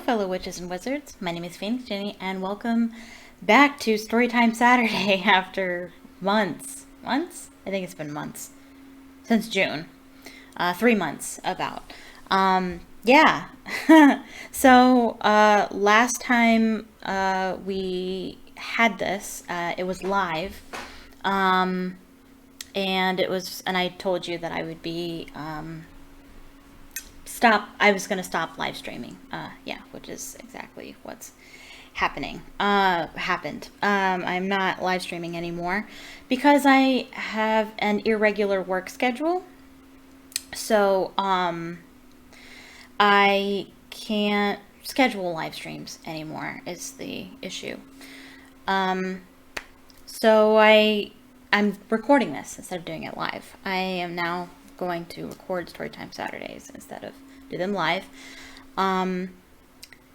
fellow witches and wizards. My name is PhoenixGinny, and welcome back to Storytime Saturday after months. Months? I think it's been months. Since June. 3 months, about. Yeah. So, last time we had this, it was live. And I told you that I would be, I was going to stop live streaming. Yeah, which is exactly what's happened. I'm not live streaming anymore because I have an irregular work schedule. So, I can't schedule live streams anymore is the issue. So I'm recording this instead of doing it live. I am now going to record Storytime Saturdays instead of do them live.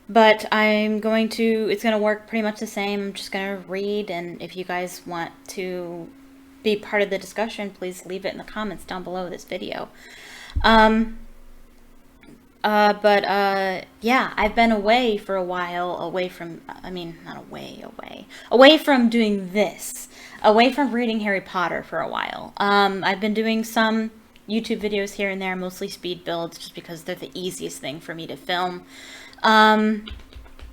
But it's going to work pretty much the same. I'm just going to read, and if you guys want to be part of the discussion, please leave it in the comments down below this video. Yeah, I've been away for a while, away from doing this, away from reading Harry Potter for a while. I've been doing some YouTube videos here and there, mostly speed builds, just because they're the easiest thing for me to film. And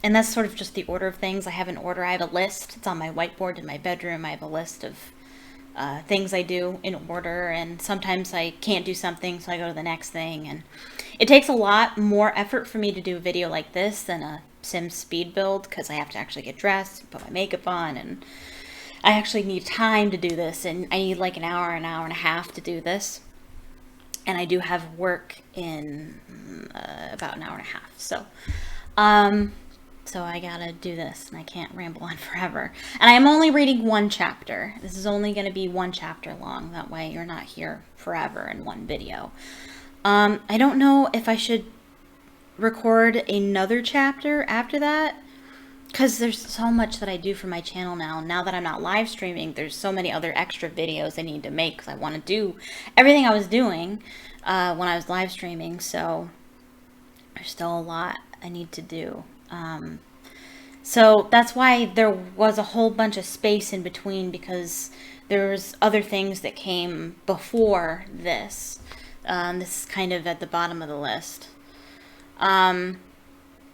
that's sort of just the order of things. I have an order. I have a list. It's on my whiteboard in my bedroom. I have a list of things I do in order, and sometimes I can't do something, so I go to the next thing. And it takes a lot more effort for me to do a video like this than a Sims speed build, because I have to actually get dressed, put my makeup on, and I actually need time to do this, and I need like an hour and a half to do this. And I do have work in about an hour and a half. So I gotta do this, and I can't ramble on forever. And I'm only reading one chapter. This is only gonna be one chapter long. That way you're not here forever in one video. I don't know if I should record another chapter after that, because there's so much that I do for my channel now. Now that I'm not live streaming, there's so many other extra videos I need to make, because I want to do everything I was doing when I was live streaming. So there's still a lot I need to do. So that's why there was a whole bunch of space in between, because there was other things that came before this. This is kind of at the bottom of the list.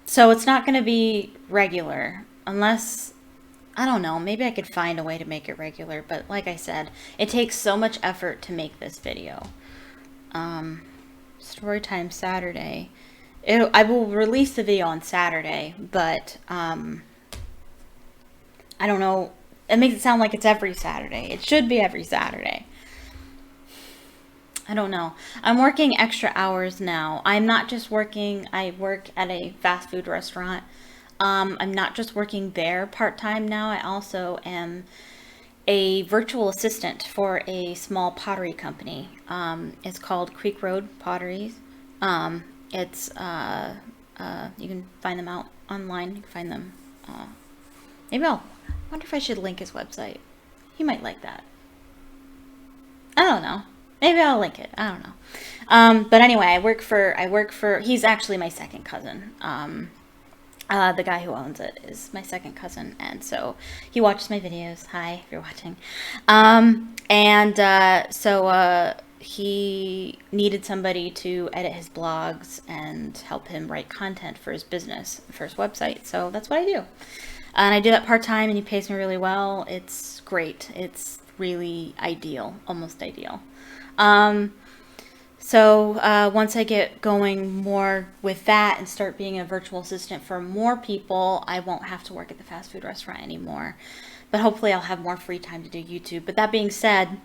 So it's not going to be regular unless, I don't know, maybe I could find a way to make it regular. But like I said, it takes so much effort to make this video. Storytime Saturday. I will release the video on Saturday, but I don't know. It makes it sound like it's every Saturday. It should be every Saturday. I don't know. I'm working extra hours now. I'm not just working, I work at a fast food restaurant. I'm not just working there part-time now. I also am a virtual assistant for a small pottery company. It's called Creek Road Potteries. It's you can find them out online. You can find them. I wonder if I should link his website. He might like that. I don't know. Maybe I'll link it. I don't know. But anyway, I work for. He's actually my second cousin. The guy who owns it is my second cousin, and so he watches my videos. Hi, if you're watching. So he needed somebody to edit his blogs and help him write content for his business, for his website. So that's what I do. And I do that part-time, and he pays me really well. It's great. It's really ideal, almost ideal. Once I get going more with that and start being a virtual assistant for more people, I won't have to work at the fast food restaurant anymore. But hopefully I'll have more free time to do YouTube. But that being said,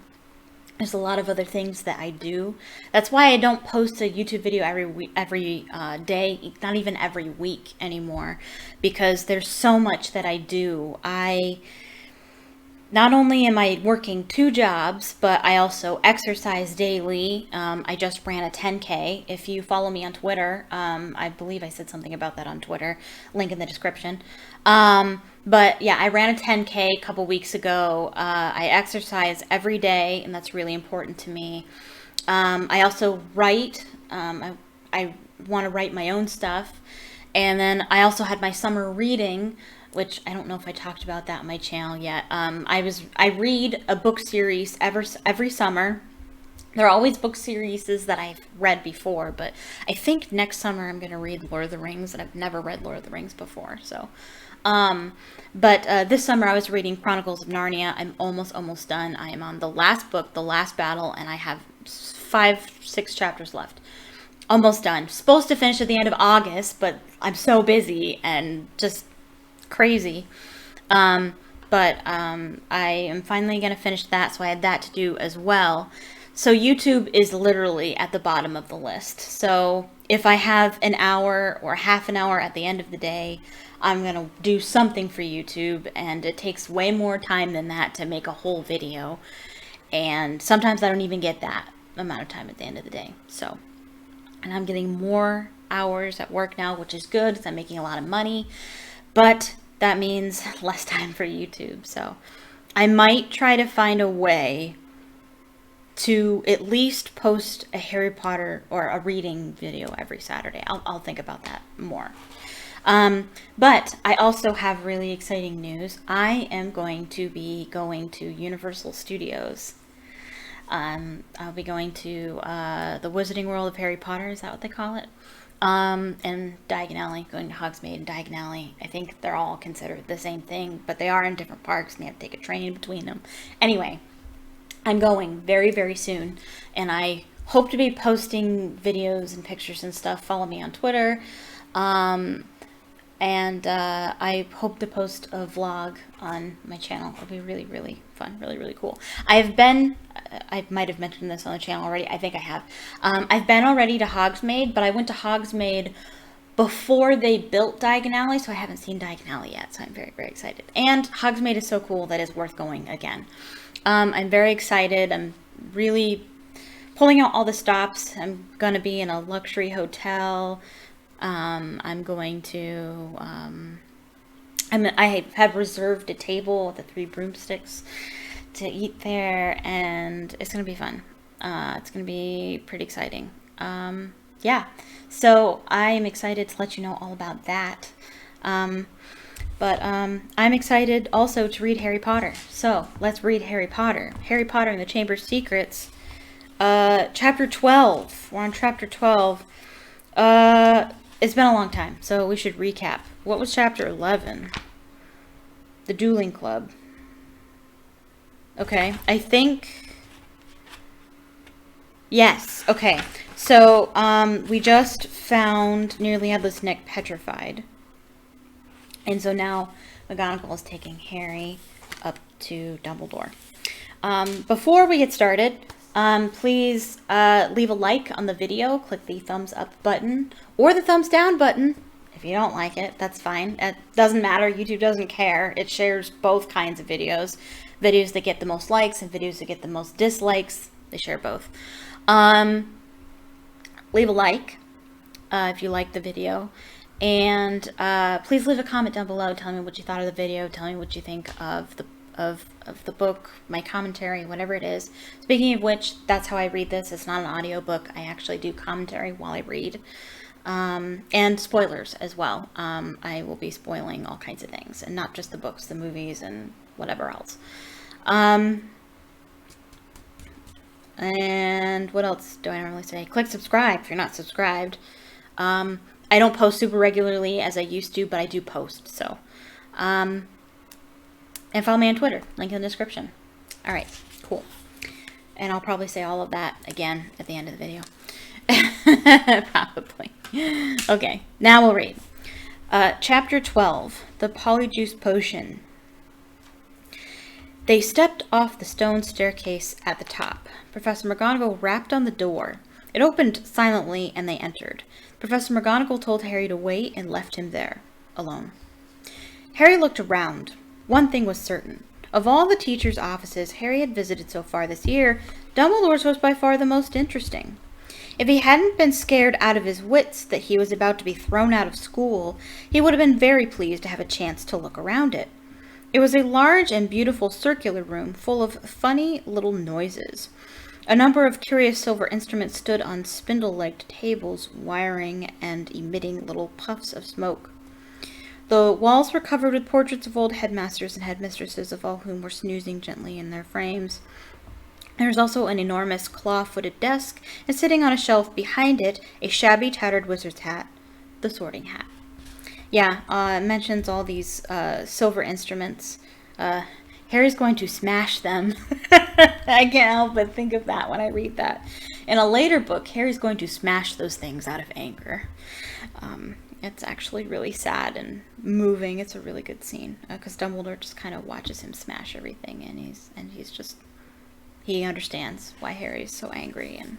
there's a lot of other things that I do. That's why I don't post a YouTube video every day, not even every week anymore, because there's so much that I do. Not only am I working 2 jobs, but I also exercise daily. I just ran a 10K. If you follow me on Twitter, I believe I said something about that on Twitter. Link in the description. But yeah, I ran a 10K a couple weeks ago. I exercise every day, and that's really important to me. I also write. I want to write my own stuff. And then I also had my summer reading, which I don't know if I talked about that on my channel yet. I read a book series every summer. There are always book series that I've read before, but I think next summer I'm going to read Lord of the Rings, and I've never read Lord of the Rings before. So, but this summer I was reading Chronicles of Narnia. I'm almost done. I am on the last book, The Last Battle, and I have 5-6 chapters left. Almost done. Supposed to finish at the end of August, but I'm so busy and just crazy. I am finally going to finish that, so I had that to do as well. So YouTube is literally at the bottom of the list. So if I have an hour or half an hour at the end of the day, I'm going to do something for YouTube, and it takes way more time than that to make a whole video. And sometimes I don't even get that amount of time at the end of the day. So, and I'm getting more hours at work now, which is good because I'm making a lot of money, but that means less time for YouTube. So I might try to find a way to at least post a Harry Potter or a reading video every Saturday. I'll think about that more. But I also have really exciting news. I am going to be going to Universal Studios. I'll be going to the Wizarding World of Harry Potter. Is that what they call it? And Diagon Alley, going to Hogsmeade and Diagon Alley. I think they're all considered the same thing, but they are in different parks, and you have to take a train between them. Anyway, I'm going very, very soon, and I hope to be posting videos and pictures and stuff. Follow me on Twitter. And I hope to post a vlog on my channel. It'll be really, really fun, really, really cool. I might have mentioned this on the channel already. I think I have. I've been already to Hogsmeade, but I went to Hogsmeade before they built Diagon Alley, so I haven't seen Diagon Alley yet, so I'm very, very excited. And Hogsmeade is so cool that it's worth going again. I'm very excited. I'm really pulling out all the stops. I'm going to be in a luxury hotel. I'm going to, I have reserved a table with the 3 broomsticks to eat there, and it's going to be fun. It's going to be pretty exciting. Yeah, so I'm excited to let you know all about that. I'm excited also to read Harry Potter. So let's read Harry Potter. Harry Potter and the Chamber of Secrets, chapter 12. We're on chapter 12. It's been a long time, so we should recap. What was chapter 11? The Dueling Club. Okay, I think... Yes, okay. So, we just found Nearly Headless Nick petrified. And so now McGonagall is taking Harry up to Dumbledore. Before we get started... please leave a like on the video, click the thumbs up button or the thumbs down button. If you don't like it, that's fine. It doesn't matter. YouTube doesn't care. It shares both kinds of videos. Videos that get the most likes and videos that get the most dislikes. They share both. Leave a like if you like the video. And please leave a comment down below. Tell me what you thought of the video. Tell me what you think of the book, my commentary, whatever it is. Speaking of which, that's how I read this. It's not an audiobook. I actually do commentary while I read. And spoilers as well. I will be spoiling all kinds of things, and not just the books, the movies, and whatever else. And what else do I normally say? Click subscribe if you're not subscribed. I don't post super regularly as I used to, but I do post, so... and follow me on Twitter, link in the description. Alright, cool. And I'll probably say all of that again at the end of the video. Probably. Okay, now we'll read. Chapter 12, The Polyjuice Potion. They stepped off the stone staircase at the top. Professor McGonagall rapped on the door. It opened silently and they entered. Professor McGonagall told Harry to wait and left him there, alone. Harry looked around. One thing was certain. Of all the teachers' offices Harry had visited so far this year, Dumbledore's was by far the most interesting. If he hadn't been scared out of his wits that he was about to be thrown out of school, he would have been very pleased to have a chance to look around it. It was a large and beautiful circular room full of funny little noises. A number of curious silver instruments stood on spindle-legged tables, wiring and emitting little puffs of smoke. The walls were covered with portraits of old headmasters and headmistresses, of all whom were snoozing gently in their frames. There was also an enormous claw-footed desk, and sitting on a shelf behind it, a shabby, tattered wizard's hat, the sorting hat. Yeah, it mentions all these silver instruments. Harry's going to smash them. I can't help but think of that when I read that. In a later book, Harry's going to smash those things out of anger. It's actually really sad and moving. It's a really good scene because Dumbledore just kind of watches him smash everything, and he understands why Harry's so angry, and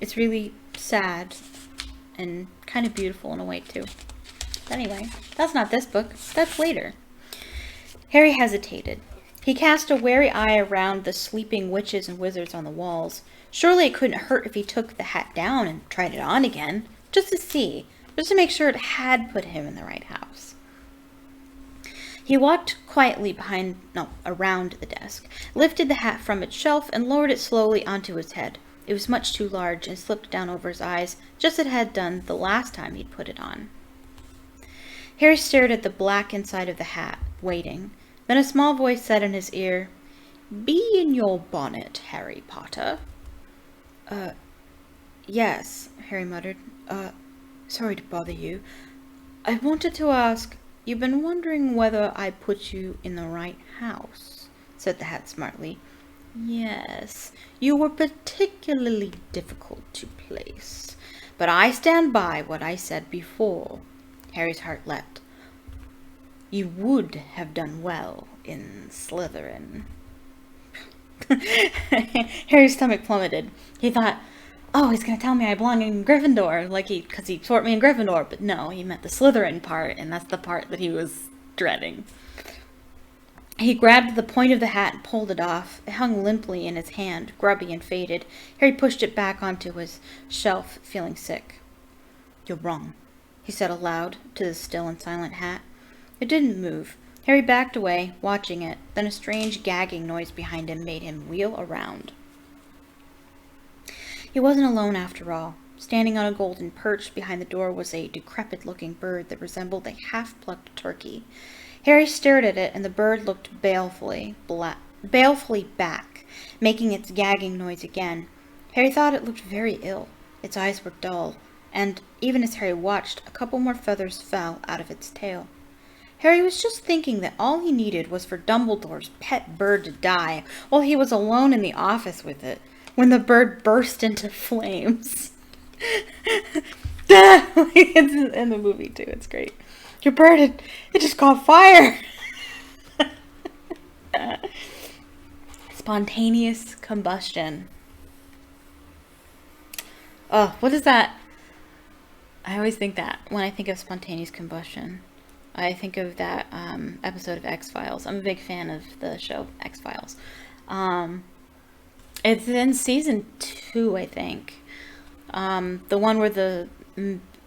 it's really sad and kind of beautiful in a way too. But anyway, that's not this book. That's later. Harry hesitated. He cast a wary eye around the sleeping witches and wizards on the walls. Surely it couldn't hurt if he took the hat down and tried it on again, just to see. Just to make sure it had put him in the right house. He walked quietly around the desk, lifted the hat from its shelf, and lowered it slowly onto his head. It was much too large and slipped down over his eyes, just as it had done the last time he'd put it on. Harry stared at the black inside of the hat, waiting. Then a small voice said in his ear, "Be in your bonnet, Harry Potter." Yes, Harry muttered. Sorry to bother you. I wanted to ask, you've been wondering whether I put you in the right house, said the hat smartly. Yes, you were particularly difficult to place, but I stand by what I said before. Harry's heart leapt. You would have done well in Slytherin. Harry's stomach plummeted. He thought, oh, he's going to tell me I belong in Gryffindor, because he taught me in Gryffindor. But no, he meant the Slytherin part, and that's the part that he was dreading. He grabbed the point of the hat and pulled it off. It hung limply in his hand, grubby and faded. Harry pushed it back onto his shelf, feeling sick. You're wrong, he said aloud to the still and silent hat. It didn't move. Harry backed away, watching it. Then a strange gagging noise behind him made him wheel around. He wasn't alone after all. Standing on a golden perch behind the door was a decrepit-looking bird that resembled a half-plucked turkey. Harry stared at it, and the bird looked balefully back, making its gagging noise again. Harry thought it looked very ill. Its eyes were dull, and even as Harry watched, a couple more feathers fell out of its tail. Harry was just thinking that all he needed was for Dumbledore's pet bird to die while he was alone in the office with it, when the bird burst into flames. It's in the movie too, it's great. Your bird, it just caught fire. Spontaneous combustion. Oh, what is that? I always think that when I think of spontaneous combustion. I think of that episode of X-Files. I'm a big fan of the show X-Files. It's in season 2, I think. The one where the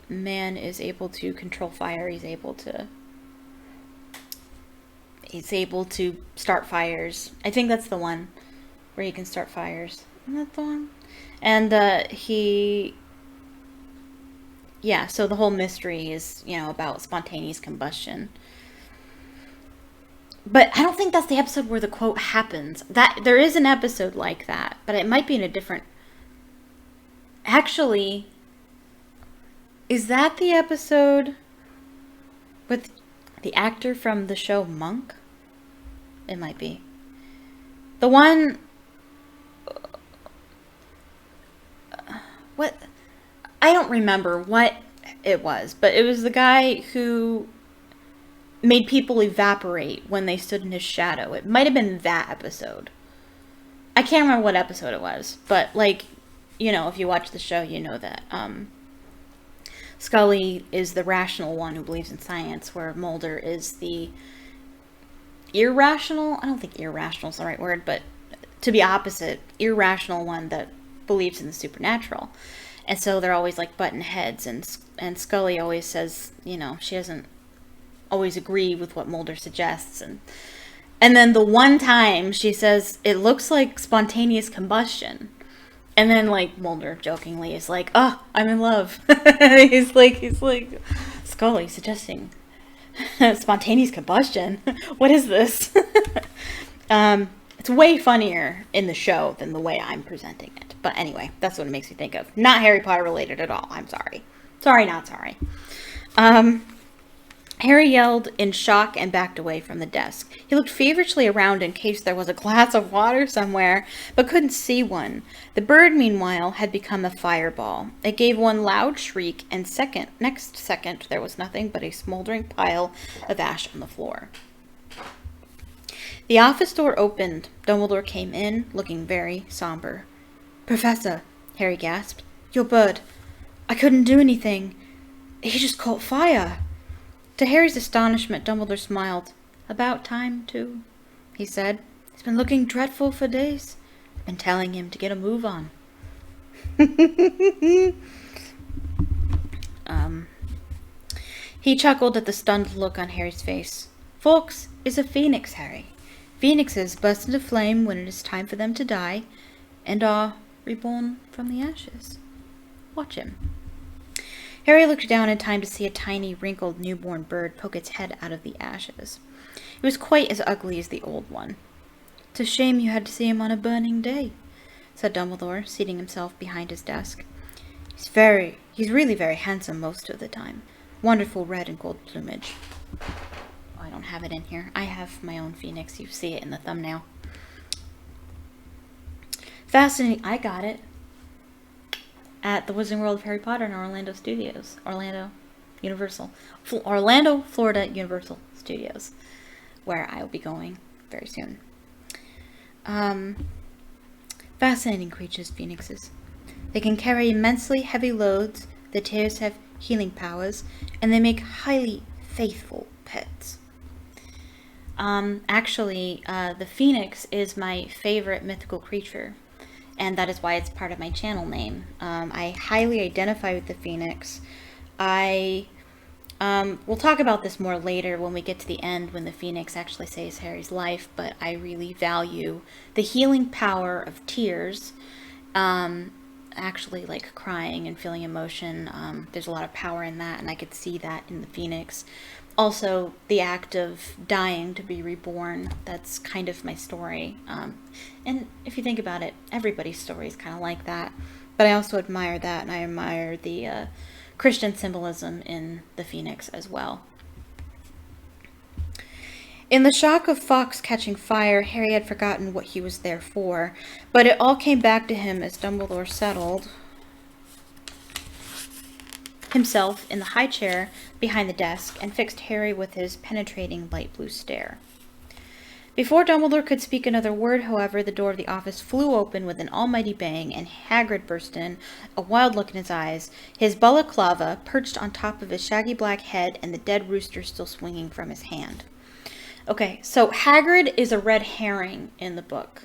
man is able to control fire. He's able to start fires. I think that's the one where he can start fires. Isn't that the one? And so the whole mystery is, about spontaneous combustion. But I don't think that's the episode where the quote happens. That there is an episode like that, but it might be in a different... Actually, is that the episode with the actor from the show Monk? It might be. The one... What... I don't remember what it was, but it was the guy who made people evaporate when they stood in his shadow. It might have been that episode. I can't remember what episode it was, but if you watch the show, you know that Scully is the rational one who believes in science, where Mulder is the irrational, I don't think irrational is the right word, but to be opposite, irrational one that believes in the supernatural. And so they're always button heads, and Scully always says, she doesn't always agree with what Mulder suggests, and And then the one time she says, it looks like spontaneous combustion. And then, like, Mulder jokingly is like, oh, I'm in love. he's like, Scully suggesting spontaneous combustion. What is this? It's way funnier in the show than the way I'm presenting it. But anyway, that's what it makes me think of. Not Harry Potter related at all. I'm sorry. Sorry, not sorry. Harry yelled in shock and backed away from the desk. He looked feverishly around in case there was a glass of water somewhere, but couldn't see one. The bird, meanwhile, had become a fireball. It gave one loud shriek, and next second, there was nothing but a smoldering pile of ash on the floor. The office door opened. Dumbledore came in, looking very somber. "Professor," Harry gasped. "Your bird. I couldn't do anything. He just caught fire." To Harry's astonishment, Dumbledore smiled. "About time, too," he said. "He's been looking dreadful for days. I've been telling him to get a move on." He chuckled at the stunned look on Harry's face. "Fawkes is a phoenix, Harry. Phoenixes burst into flame when it is time for them to die, and are reborn from the ashes. Watch him." Harry looked down in time to see a tiny, wrinkled, newborn bird poke its head out of the ashes. It was quite as ugly as the old one. "It's a shame you had to see him on a burning day," said Dumbledore, seating himself behind his desk. He's really very handsome most of the time. Wonderful red and gold plumage." Oh, I don't have it in here. I have my own phoenix. You see it in the thumbnail. Fascinating. I got it at the Wizarding World of Harry Potter in Orlando Studios. Orlando, Florida Universal Studios, where I will be going very soon. Fascinating creatures, phoenixes. They can carry immensely heavy loads, the tears have healing powers, and they make highly faithful pets. Actually, the phoenix is my favorite mythical creature, and that is why it's part of my channel name. I highly identify with the phoenix. We'll talk about this more later when we get to the end, when the phoenix actually saves Harry's life, but I really value the healing power of tears. Actually, like crying and feeling emotion. There's a lot of power in that, and I could see that in the phoenix. Also, the act of dying to be reborn, that's kind of my story. And if you think about it, everybody's story is kind of like that. But I also admire that, and I admire the Christian symbolism in the phoenix as well. In the shock of Fawkes catching fire, Harry had forgotten what he was there for, but it all came back to him as Dumbledore settled himself in the high chair behind the desk and fixed Harry with his penetrating light blue stare. Before Dumbledore could speak another word, however, the door of the office flew open with an almighty bang, and Hagrid burst in, a wild look in his eyes, his balaclava perched on top of his shaggy black head and the dead rooster still swinging from his hand. Okay, so Hagrid is a red herring in the book.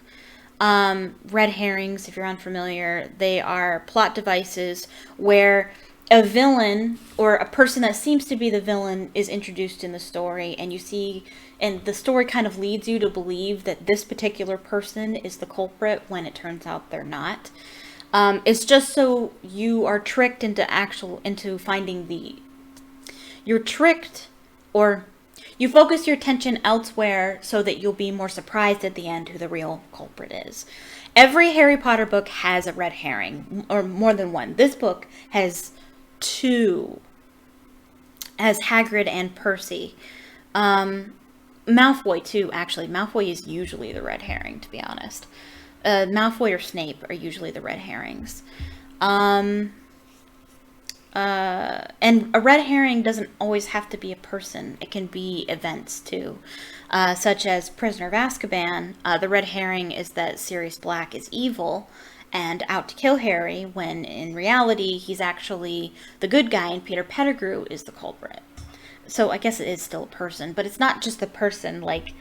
Red herrings, if you're unfamiliar, they are plot devices where a villain or a person that seems to be the villain is introduced in the story, and you see, and the story kind of leads you to believe that this particular person is the culprit when it turns out they're not. It's just so you are tricked into finding you're tricked, or you focus your attention elsewhere so that you'll be more surprised at the end who the real culprit is. Every Harry Potter book has a red herring, or more than one. This book has two, as Hagrid and Percy. Malfoy too, actually. Malfoy is usually the red herring, to be honest. Malfoy or Snape are usually the red herrings. And a red herring doesn't always have to be a person. It can be events too, such as Prisoner of Azkaban. The red herring is that Sirius Black is evil and out to kill Harry, when in reality he's actually the good guy and Peter Pettigrew is the culprit. So I guess it is still a person, but it's not just a person. Like,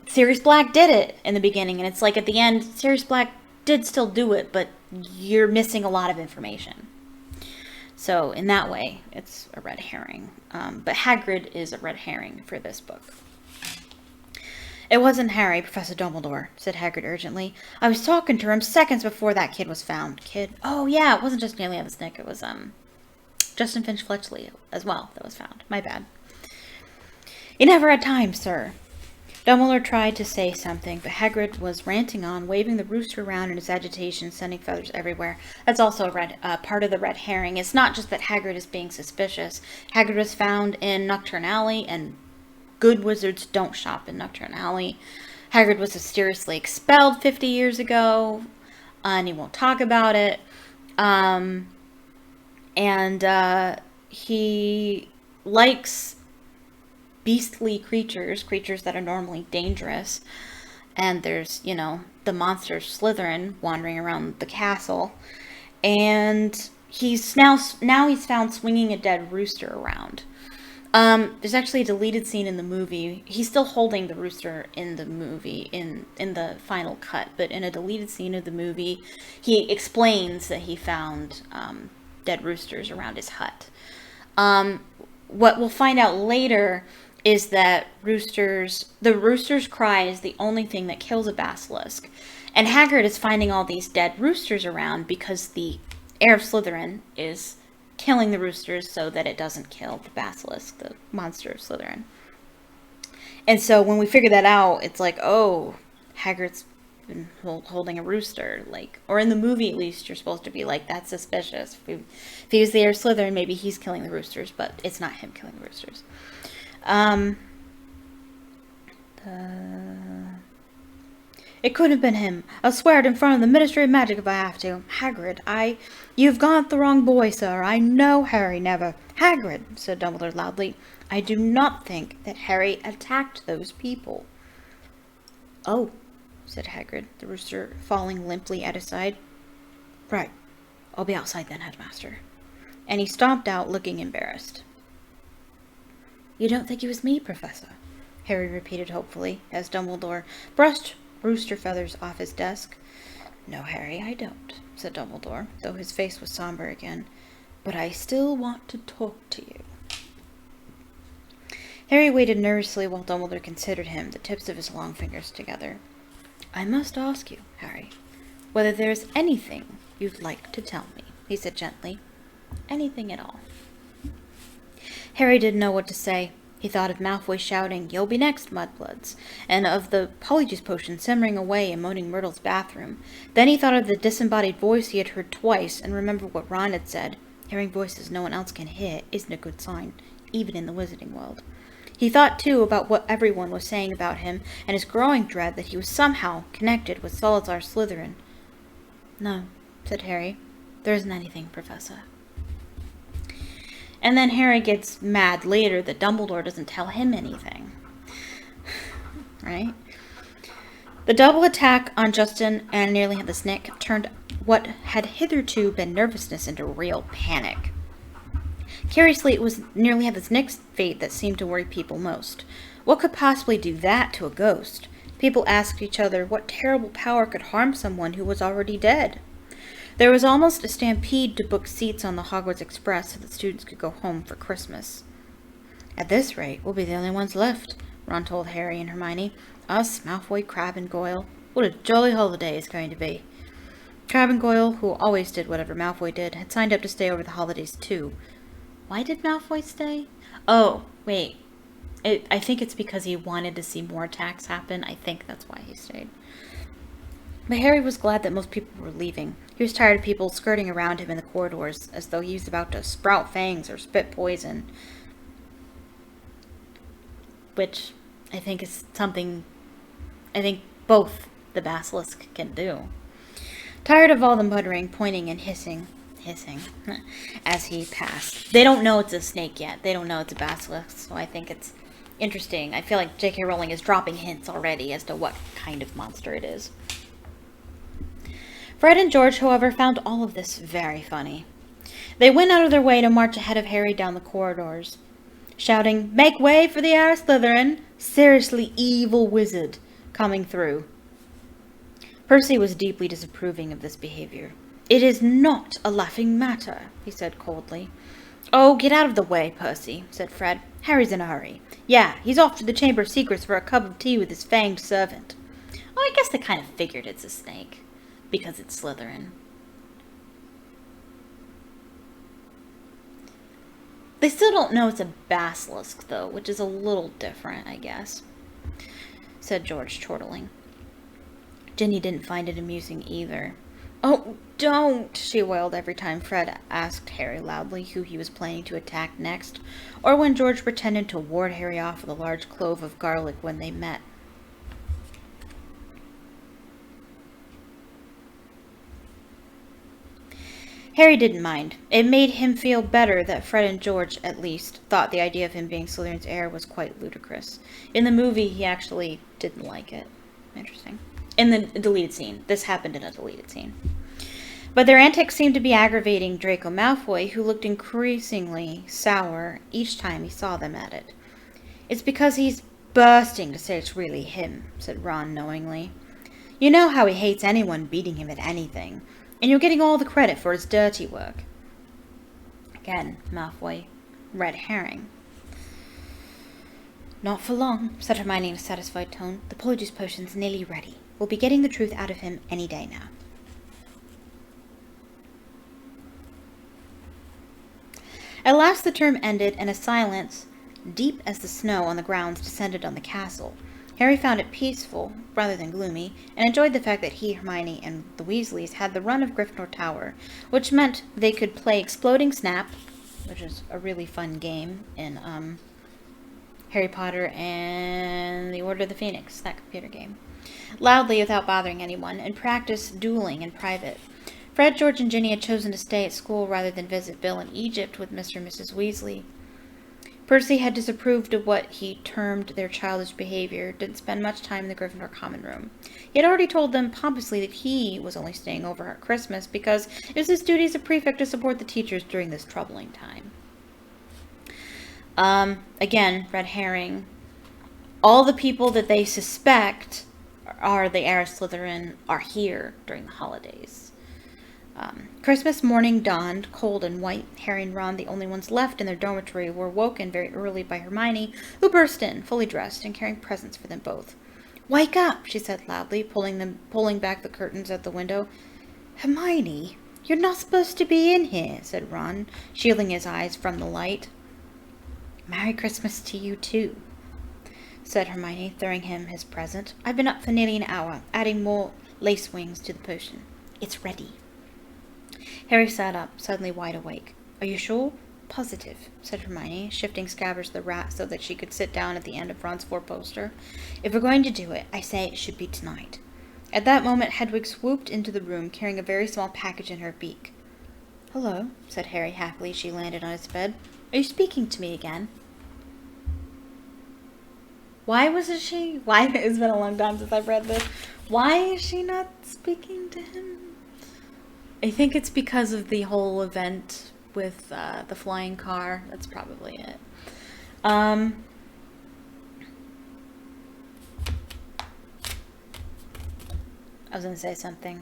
Sirius Black did it in the beginning, and it's like at the end, Sirius Black did still do it, but you're missing a lot of information. So in that way, it's a red herring. But Hagrid is a red herring for this book. It wasn't Harry, Professor Dumbledore, said Hagrid urgently. I was talking to him seconds before that kid was found. Kid? Oh, yeah, it wasn't just Nearly Headless Nick. It was, Justin Finch Fletchley as well that was found. My bad. You never had time, sir. Dumbledore tried to say something, but Hagrid was ranting on, waving the rooster around in his agitation, sending feathers everywhere. That's also a part of the red herring. It's not just that Hagrid is being suspicious. Hagrid was found in Nocturne Alley, and good wizards don't shop in Nocturne Alley. Hagrid was mysteriously expelled 50 years ago, and he won't talk about it. He likes beastly creatures that are normally dangerous. And there's, the monster Slytherin wandering around the castle. And he's now he's found swinging a dead rooster around. There's actually a deleted scene in the movie. He's still holding the rooster in the movie, in the final cut. But in a deleted scene of the movie, he explains that he found dead roosters around his hut. What we'll find out later is that the rooster's cry is the only thing that kills a basilisk. And Hagrid is finding all these dead roosters around because the heir of Slytherin is killing the roosters so that it doesn't kill the basilisk, the monster of Slytherin. And so when we figure that out, it's like, oh, Hagrid's been holding a rooster. Or in the movie at least, you're supposed to be like, that's suspicious. If he was the heir of Slytherin, maybe he's killing the roosters, but it's not him killing the roosters. It couldn't have been him. I'll swear it in front of the Ministry of Magic if I have to. Hagrid, you've gone the wrong boy, sir. I know Harry never. Hagrid, said Dumbledore loudly, I do not think that Harry attacked those people. Oh, said Hagrid, the rooster falling limply at his side. Right. I'll be outside then, Headmaster. And he stomped out, looking embarrassed. You don't think it was me, Professor? Harry repeated hopefully, as Dumbledore brushed rooster feathers off his desk. No, Harry, I don't, said Dumbledore, though his face was somber again. But I still want to talk to you. Harry waited nervously while Dumbledore considered him, the tips of his long fingers together. I must ask you, Harry, whether there is anything you'd like to tell me, he said gently. Anything at all. Harry didn't know what to say. He thought of Malfoy shouting, You'll be next, mudbloods, and of the Polyjuice potion simmering away in Moaning Myrtle's bathroom. Then he thought of the disembodied voice he had heard twice, and remembered what Ron had said. Hearing voices no one else can hear isn't a good sign, even in the wizarding world. He thought, too, about what everyone was saying about him, and his growing dread that he was somehow connected with Salazar Slytherin. No, said Harry. There isn't anything, Professor. And then Harry gets mad later that Dumbledore doesn't tell him anything. Right? The double attack on Justin and Nearly Headless Nick turned what had hitherto been nervousness into real panic. Curiously, it was Nearly Headless Nick's fate that seemed to worry people most. What could possibly do that to a ghost? People asked each other what terrible power could harm someone who was already dead. There was almost a stampede to book seats on the Hogwarts Express so that students could go home for Christmas. At this rate, we'll be the only ones left, Ron told Harry and Hermione. Us, Malfoy, Crabbe, and Goyle. What a jolly holiday it's going to be. Crabbe and Goyle, who always did whatever Malfoy did, had signed up to stay over the holidays too. Why did Malfoy stay? Oh, wait. I think it's because he wanted to see more attacks happen. I think that's why he stayed. But Harry was glad that most people were leaving. He was tired of people skirting around him in the corridors, as though he was about to sprout fangs or spit poison. Which I think is something both the basilisk can do. Tired of all the muttering, pointing, and hissing, as he passed. They don't know it's a snake yet. They don't know it's a basilisk, so I think it's interesting. I feel like J.K. Rowling is dropping hints already as to what kind of monster it is. Fred and George, however, found all of this very funny. They went out of their way to march ahead of Harry down the corridors, shouting, "Make way for the heir of Slytherin! Seriously evil wizard coming through." Percy was deeply disapproving of this behavior. "It is not a laughing matter," he said coldly. Oh, get out of the way, Percy, said Fred. Harry's in a hurry. Yeah, he's off to the Chamber of Secrets for a cup of tea with his fanged servant. Oh, I guess they kind of figured it's a snake. Because it's Slytherin. They still don't know it's a basilisk, though, which is a little different, I guess, said George, chortling. Ginny didn't find it amusing either. Oh, don't, she wailed every time Fred asked Harry loudly who he was planning to attack next, or when George pretended to ward Harry off with a large clove of garlic when they met. Harry didn't mind. It made him feel better that Fred and George, at least, thought the idea of him being Slytherin's heir was quite ludicrous. In the movie, he actually didn't like it. Interesting. In the deleted scene. This happened in a deleted scene. But their antics seemed to be aggravating Draco Malfoy, who looked increasingly sour each time he saw them at it. It's because he's bursting to say it's really him, said Ron knowingly. You know how he hates anyone beating him at anything. And you're getting all the credit for his dirty work. Again, Malfoy, red herring. Not for long, said Hermione in a satisfied tone. The Polyjuice potion's nearly ready. We'll be getting the truth out of him any day now. At last the term ended, and a silence, deep as the snow on the grounds, descended on the castle. Harry found it peaceful, rather than gloomy, and enjoyed the fact that he, Hermione, and the Weasleys had the run of Gryffindor Tower, which meant they could play Exploding Snap, which is a really fun game in Harry Potter and the Order of the Phoenix, that computer game, loudly without bothering anyone, and practice dueling in private. Fred, George, and Ginny had chosen to stay at school rather than visit Bill in Egypt with Mr. and Mrs. Weasley. Percy had disapproved of what he termed their childish behavior, didn't spend much time in the Gryffindor common room. He had already told them pompously that he was only staying over at Christmas because it was his duty as a prefect to support the teachers during this troubling time. Again, red herring. All the people that they suspect are the heir of Slytherin are here during the holidays. Christmas morning dawned, cold and white. Harry and Ron, the only ones left in their dormitory, were woken very early by Hermione, who burst in, fully dressed, and carrying presents for them both. "Wake up," she said loudly, pulling back the curtains at the window. "Hermione, you're not supposed to be in here," said Ron, shielding his eyes from the light. "Merry Christmas to you, too," said Hermione, throwing him his present. "I've been up for nearly an hour, adding more lace wings to the potion. It's ready." Harry sat up, suddenly wide awake. "Are you sure?" "Positive," said Hermione, shifting Scabbers the rat so that she could sit down at the end of Ron's four-poster. "If we're going to do it, I say it should be tonight." At that moment, Hedwig swooped into the room, carrying a very small package in her beak. "Hello," said Harry happily as she landed on his bed. "Are you speaking to me again?" It's been a long time since I've read this. Why is she not speaking to him? I think it's because of the whole event with the flying car. That's probably it. I was going to say something.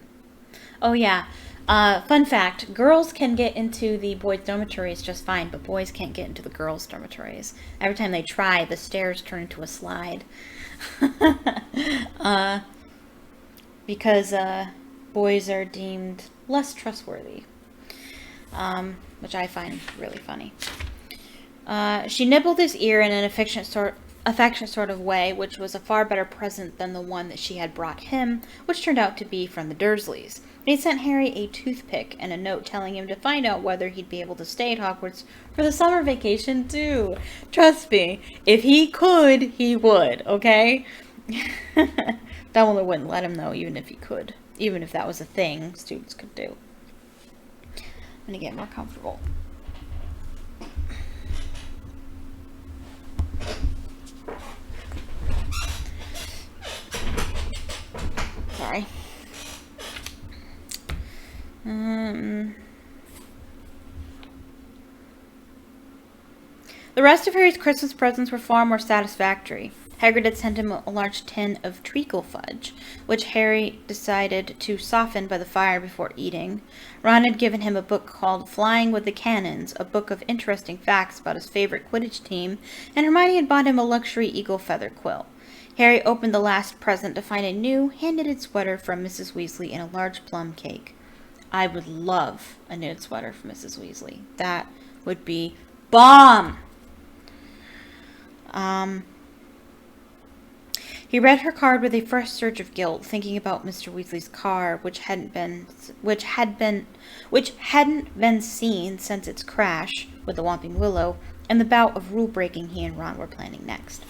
Oh, yeah. Fun fact. Girls can get into the boys' dormitories just fine, but boys can't get into the girls' dormitories. Every time they try, the stairs turn into a slide. Because boys are deemed less trustworthy, which I find really funny. She nibbled his ear in an affectionate sort of way, which was a far better present than the one that she had brought him, which turned out to be from the Dursleys. He sent Harry a toothpick and a note telling him to find out whether he'd be able to stay at Hogwarts for the summer vacation too. Trust me, if he could, he would, okay? Dumbledore wouldn't let him though, even if he could. Even if that was a thing students could do. I'm going to get more comfortable. Sorry. The rest of Harry's Christmas presents were far more satisfactory. Hagrid had sent him a large tin of treacle fudge, which Harry decided to soften by the fire before eating. Ron had given him a book called Flying with the Cannons, a book of interesting facts about his favorite Quidditch team, and Hermione had bought him a luxury eagle feather quill. Harry opened the last present to find a new hand-knitted sweater from Mrs. Weasley and a large plum cake. I would love a knitted sweater from Mrs. Weasley. That would be bomb! He read her card with a fresh surge of guilt, thinking about Mr. Weasley's car, which hadn't been seen since its crash with the Whomping Willow, and the bout of rule-breaking he and Ron were planning next.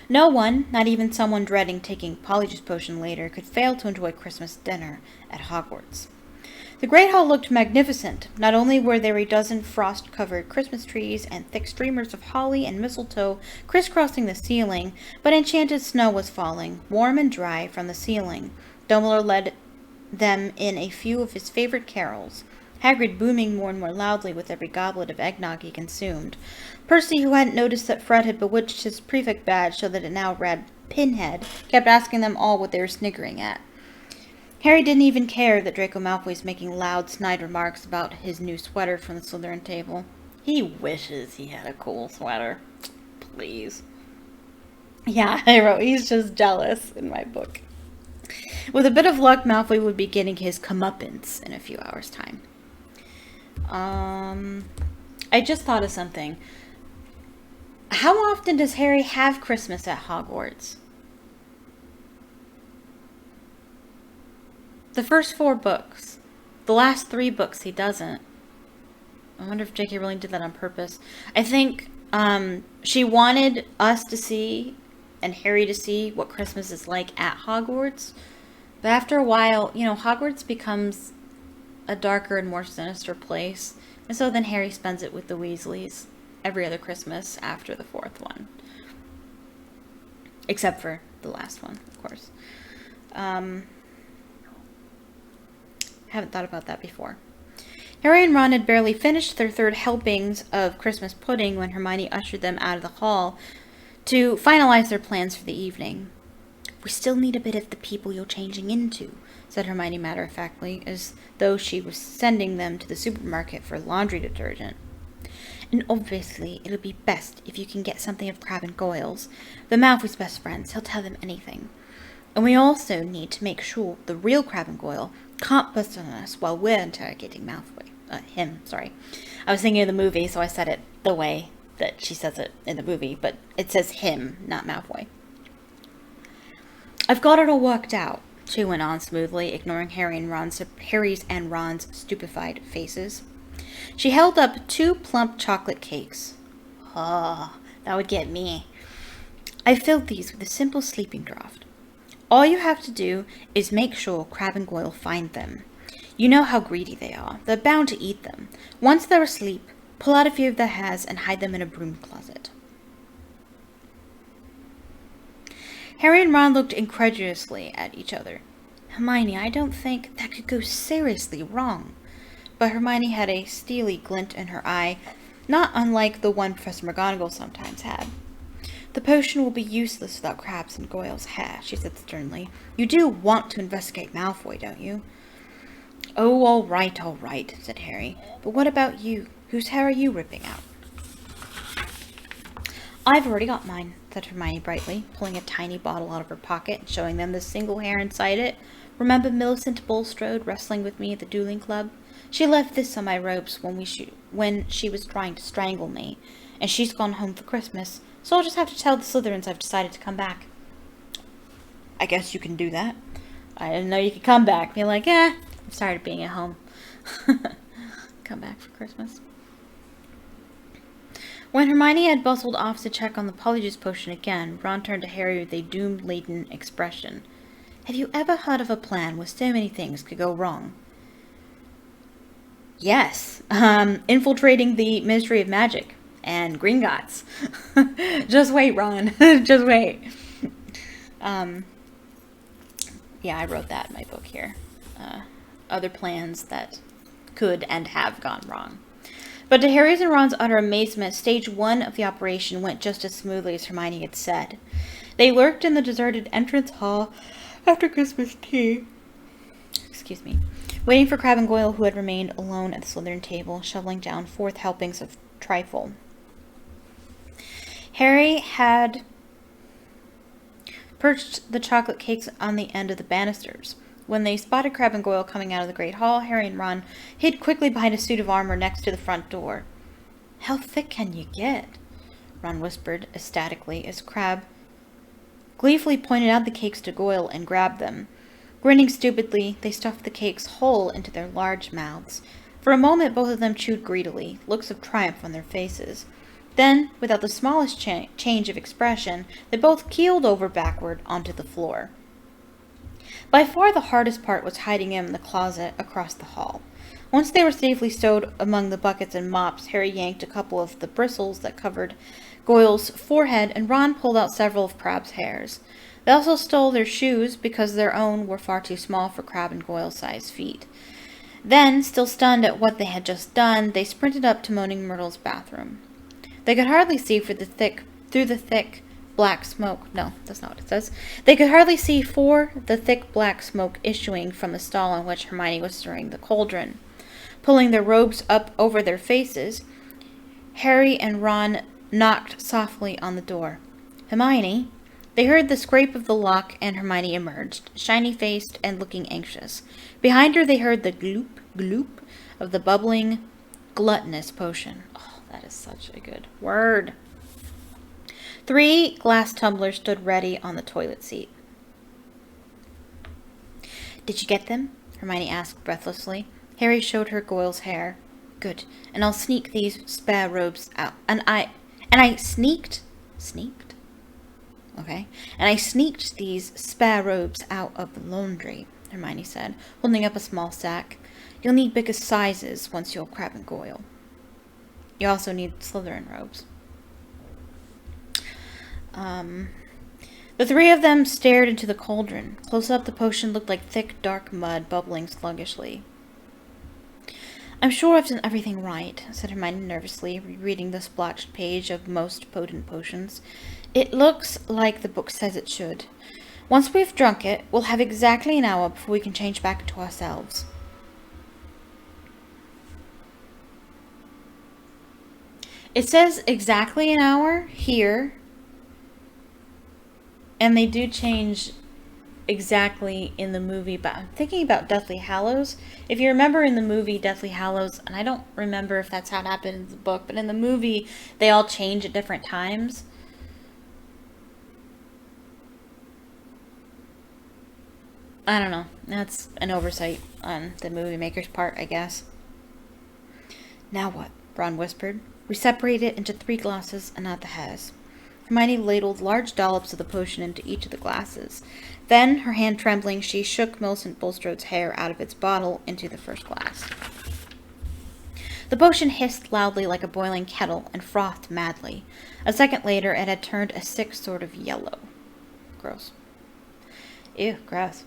No one, not even someone dreading taking Polyjuice potion later, could fail to enjoy Christmas dinner at Hogwarts. The Great Hall looked magnificent. Not only were there a dozen frost-covered Christmas trees and thick streamers of holly and mistletoe crisscrossing the ceiling, but enchanted snow was falling, warm and dry, from the ceiling. Dumbledore led them in a few of his favorite carols, Hagrid booming more and more loudly with every goblet of eggnog he consumed. Percy, who hadn't noticed that Fred had bewitched his prefect badge so that it now read Pinhead, kept asking them all what they were sniggering at. Harry didn't even care that Draco Malfoy was making loud, snide remarks about his new sweater from the Slytherin table. He wishes he had a cool sweater. Please. Yeah, I wrote, he's just jealous in my book. With a bit of luck, Malfoy would be getting his comeuppance in a few hours' time. I just thought of something. How often does Harry have Christmas at Hogwarts? The first 4 books. The last 3 books he doesn't. I wonder if J.K. Rowling did that on purpose. I think she wanted us to see, and Harry to see, what Christmas is like at Hogwarts. But after a while, Hogwarts becomes a darker and more sinister place. And so then Harry spends it with the Weasleys every other Christmas after the 4th one. Except for the last one, of course. Haven't thought about that before. Harry and Ron had barely finished their 3rd helpings of Christmas pudding when Hermione ushered them out of the hall to finalize their plans for the evening. "We still need a bit of the people you're changing into," said Hermione matter-of-factly, as though she was sending them to the supermarket for laundry detergent. "And obviously it'll be best if you can get something of Crabbe and Goyle's. They're Malfoy's best friends. He'll tell them anything. And we also need to make sure the real Crabbe and Goyle can't bust on us while we're interrogating Malfoy. Him, sorry. I was thinking of the movie, so I said it the way that she says it in the movie, but it says him, not Malfoy. "I've got it all worked out," she went on smoothly, ignoring Harry's and Ron's stupefied faces. She held up 2 plump chocolate cakes. "Oh, that would get me. I filled these with a simple sleeping draught. All you have to do is make sure Crabbe and Goyle find them. You know how greedy they are. They're bound to eat them. Once they're asleep, pull out a few of their hairs and hide them in a broom closet." Harry and Ron looked incredulously at each other. "Hermione, I don't think that could go seriously wrong." But Hermione had a steely glint in her eye, not unlike the one Professor McGonagall sometimes had. "The potion will be useless without Crabbe's and Goyle's hair," she said sternly. "You do want to investigate Malfoy, don't you?" "Oh, all right, said Harry. "But what about you? Whose hair are you ripping out?" "I've already got mine," said Hermione brightly, pulling a tiny bottle out of her pocket and showing them the single hair inside it. "Remember Millicent Bulstrode wrestling with me at the dueling club? She left this on my robes when she was trying to strangle me, and she's gone home for Christmas, so I'll just have to tell the Slytherins I've decided to come back." "I guess you can do that." "I didn't know you could come back." Be like, I'm tired of being at home. Come back for Christmas. When Hermione had bustled off to check on the Polyjuice potion again, Ron turned to Harry with a doom-laden expression. "Have you ever heard of a plan where so many things could go wrong?" "Yes. Infiltrating the Ministry of Magic and Gringotts." Just wait, Ron. Just wait. Yeah, I wrote that in my book here. Other plans that could and have gone wrong. But to Harry's and Ron's utter amazement, stage 1 of the operation went just as smoothly as Hermione had said. They lurked in the deserted entrance hall after Christmas tea. Waiting for Crabbe and Goyle, who had remained alone at the Slytherin table, shoveling down 4th helpings of trifle. Harry had perched the chocolate cakes on the end of the banisters. When they spotted Crabbe and Goyle coming out of the Great Hall, Harry and Ron hid quickly behind a suit of armor next to the front door. "How thick can you get?" Ron whispered ecstatically as Crabbe gleefully pointed out the cakes to Goyle and grabbed them. Grinning stupidly, they stuffed the cakes whole into their large mouths. For a moment, both of them chewed greedily, looks of triumph on their faces. Then, without the smallest change of expression, they both keeled over backward onto the floor. By far the hardest part was hiding him in the closet across the hall. Once they were safely stowed among the buckets and mops, Harry yanked a couple of the bristles that covered Goyle's forehead, and Ron pulled out several of Crabbe's hairs. They also stole their shoes because their own were far too small for Crabbe and Goyle-sized feet. Then, still stunned at what they had just done, they sprinted up to Moaning Myrtle's bathroom. They could hardly see through the thick black smoke. No, that's not what it says. They could hardly see for the thick black smoke issuing from the stall in which Hermione was stirring the cauldron. Pulling their robes up over their faces, Harry and Ron knocked softly on the door. "Hermione?" They heard the scrape of the lock, and Hermione emerged, shiny-faced and looking anxious. Behind her they heard the gloop, gloop of the bubbling, gluttonous potion. Oh, that is such a good word. 3 glass tumblers stood ready on the toilet seat. "Did you get them?" Hermione asked breathlessly. Harry showed her Goyle's hair. "Good. And I'll sneak these spare robes out. And I sneaked? Okay. And I sneaked these spare robes out of the laundry," Hermione said, holding up a small sack. "You'll need bigger sizes once you're Crabbe and Goyle. You also need Slytherin robes." The 3 of them stared into the cauldron. Close up, the potion looked like thick, dark mud bubbling sluggishly. "I'm sure I've done everything right," said Hermione nervously, rereading the splotched page of most potent potions. "It looks like the book says it should. Once we've drunk it, we'll have exactly an hour before we can change back into ourselves." It says exactly an hour here, and they do change exactly in the movie, but I'm thinking about Deathly Hallows. If you remember in the movie Deathly Hallows, and I don't remember if that's how it happened in the book, but in the movie they all change at different times. I don't know. That's an oversight on the movie maker's part, I guess. "Now what?" Ron whispered. "We separate it into 3 glasses and add the hairs." Hermione ladled large dollops of the potion into each of the glasses. Then, her hand trembling, she shook Millicent Bulstrode's hair out of its bottle into the first glass. The potion hissed loudly like a boiling kettle and frothed madly. A second later, it had turned a sick sort of yellow. Gross. Ew, gross.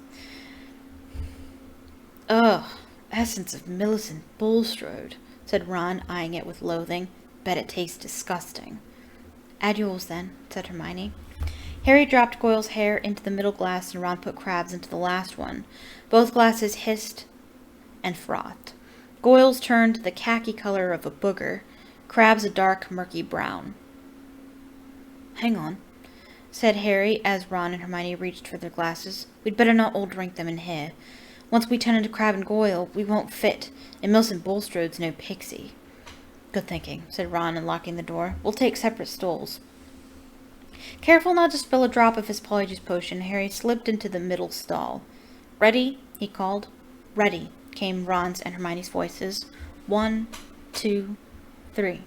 "Ugh, essence of Millicent Bulstrode," said Ron, eyeing it with loathing. "Bet it tastes disgusting." "Add yours, then," said Hermione. Harry dropped Goyle's hair into the middle glass, and Ron put Crabbe's into the last one. Both glasses hissed and frothed. Goyle's turned the khaki color of a booger. Crabbe's a dark, murky brown. "Hang on," said Harry as Ron and Hermione reached for their glasses. "We'd better not all drink them in here. Once we turn into Crabbe and Goyle, we won't fit, and Millicent Bulstrode's no pixie." "Good thinking," said Ron, unlocking the door. "We'll take separate stools." Careful not to spill a drop of his Polyjuice potion, Harry slipped into the middle stall. "Ready?" he called. "Ready," came Ron's and Hermione's voices. 1, 2, 3.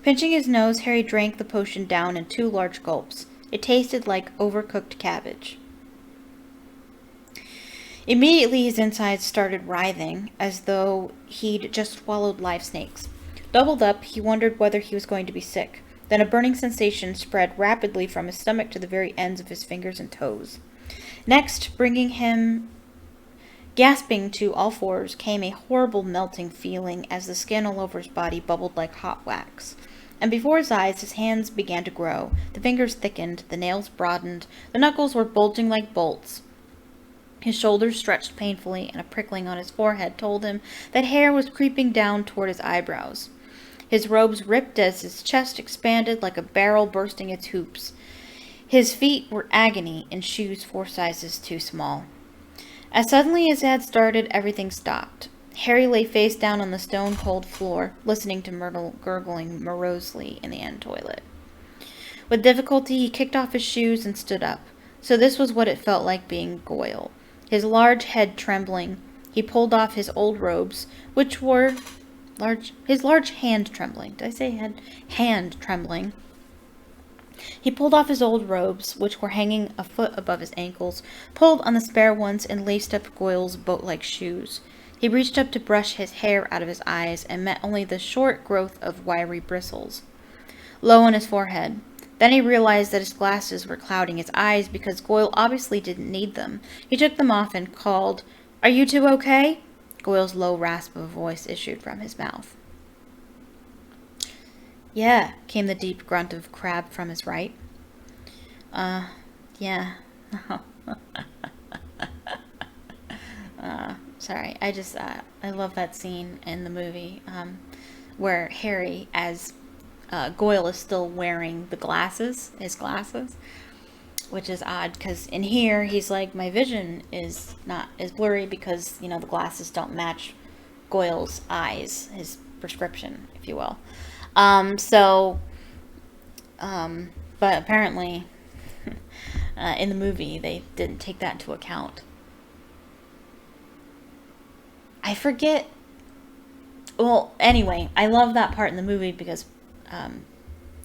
Pinching his nose, Harry drank the potion down in 2 large gulps. It tasted like overcooked cabbage. Immediately his insides started writhing, as though he'd just swallowed live snakes. Doubled up, he wondered whether he was going to be sick. Then a burning sensation spread rapidly from his stomach to the very ends of his fingers and toes. Next, bringing him Gasping to all fours came a horrible melting feeling as the skin all over his body bubbled like hot wax. And before his eyes, his hands began to grow. The fingers thickened, the nails broadened, the knuckles were bulging like bolts. His shoulders stretched painfully, and a prickling on his forehead told him that hair was creeping down toward his eyebrows. His robes ripped as his chest expanded like a barrel bursting its hoops. His feet were agony in shoes 4 sizes too small. As suddenly as it had started, everything stopped. Harry lay face down on the stone-cold floor, listening to Myrtle gurgling morosely in the end toilet. With difficulty, he kicked off his shoes and stood up. So this was what it felt like being Goyle. His large head trembling, he pulled off his old robes, which were his large hand trembling. Did I say head? Hand trembling. He pulled off his old robes, which were hanging a foot above his ankles, pulled on the spare ones, and laced up Goyle's boat-like shoes. He reached up to brush his hair out of his eyes, and met only the short growth of wiry bristles low on his forehead. Then he realized that his glasses were clouding his eyes because Goyle obviously didn't need them. He took them off and called, "Are you two okay?" Goyle's low rasp of a voice issued from his mouth. "Yeah," came the deep grunt of CRABBE from his right. Yeah. Sorry, I love that scene in the movie, where Harry, as Goyle is still wearing his glasses, which is odd, because in here, he's like, my vision is blurry because, the glasses don't match Goyle's eyes, his prescription, if you will. But apparently, in the movie, they didn't take that into account. I forget. Well, anyway, I love that part in the movie because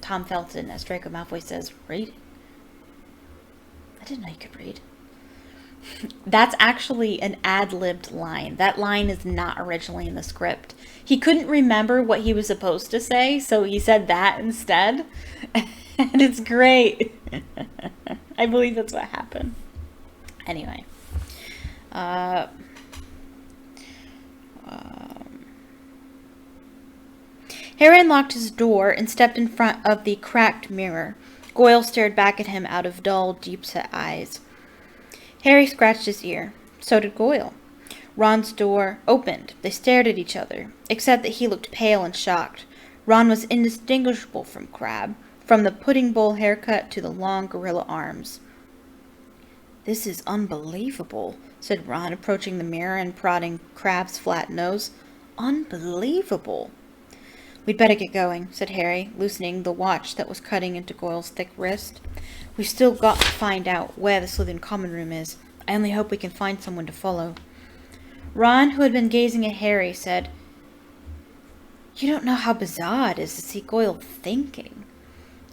Tom Felton, as Draco Malfoy, says, "Read." I didn't know you could read. That's actually an ad-libbed line. That line is not originally in the script. He couldn't remember what he was supposed to say, so he said that instead. And it's great. I believe that's what happened. Anyway. Harry unlocked his door and stepped in front of the cracked mirror. Goyle stared back at him out of dull, deep-set eyes. Harry scratched his ear. So did Goyle. Ron's door opened. They stared at each other, except that he looked pale and shocked. Ron was indistinguishable from CRABBE, from the pudding bowl haircut to the long gorilla arms. "This is unbelievable," said Ron, approaching the mirror and prodding CRABBE's flat nose. "Unbelievable." "We'd better get going," said Harry, loosening the watch that was cutting into Goyle's thick wrist. "We've still got to find out where the Slytherin common room is. I only hope we can find someone to follow." Ron, who had been gazing at Harry, said, "You don't know how bizarre it is to see Goyle thinking."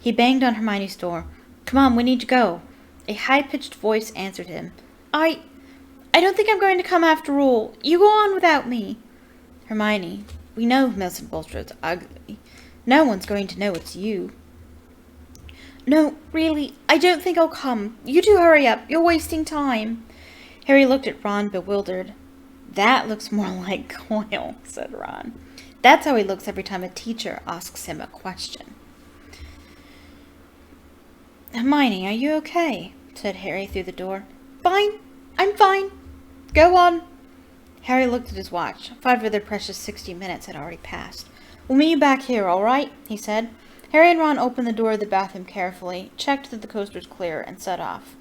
He banged on Hermione's door. "Come on, we need to go." A high-pitched voice answered him. I don't think I'm going to come after all. You go on without me." "Hermione, we know Milton Bulstrode's ugly. No one's going to know it's you." "No, really, I don't think I'll come. You two hurry up. You're wasting time." Harry looked at Ron, bewildered. "That looks more like Goyle," said Ron. "That's how he looks every time a teacher asks him a question." "Hermione, are you okay?" said Harry through the door. "Fine. I'm fine. Go on." Harry looked at his watch. 5 of their precious 60 minutes had already passed. "We'll meet you back here, all right?" he said. Harry and Ron opened the door of the bathroom carefully, checked that the coast was clear, and set off.